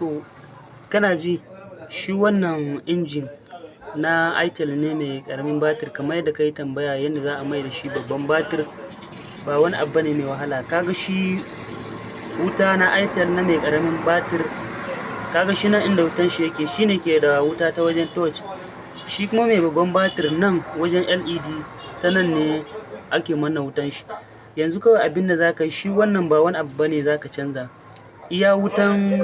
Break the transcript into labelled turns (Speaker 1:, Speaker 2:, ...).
Speaker 1: To kana ji, shi wannan injin na itel ne mai ƙaramin batir, kamar yadda ka yi tambaya yadda za a mai da shi babban batir, ba wani abu ne mai wahala. Kaga shi wuta na itel na mai ƙaramin batir, kaga shi nan inda wutan shi yake, shi ne ke da wuta ta wajen torch. Shi kuma mai babban batir nan wajen LED, ta nan ne ake manna wutan shi. Yanzu kawai abin da za ka yi, shi wannan ba wani abu bane za ka canza. Iya wutan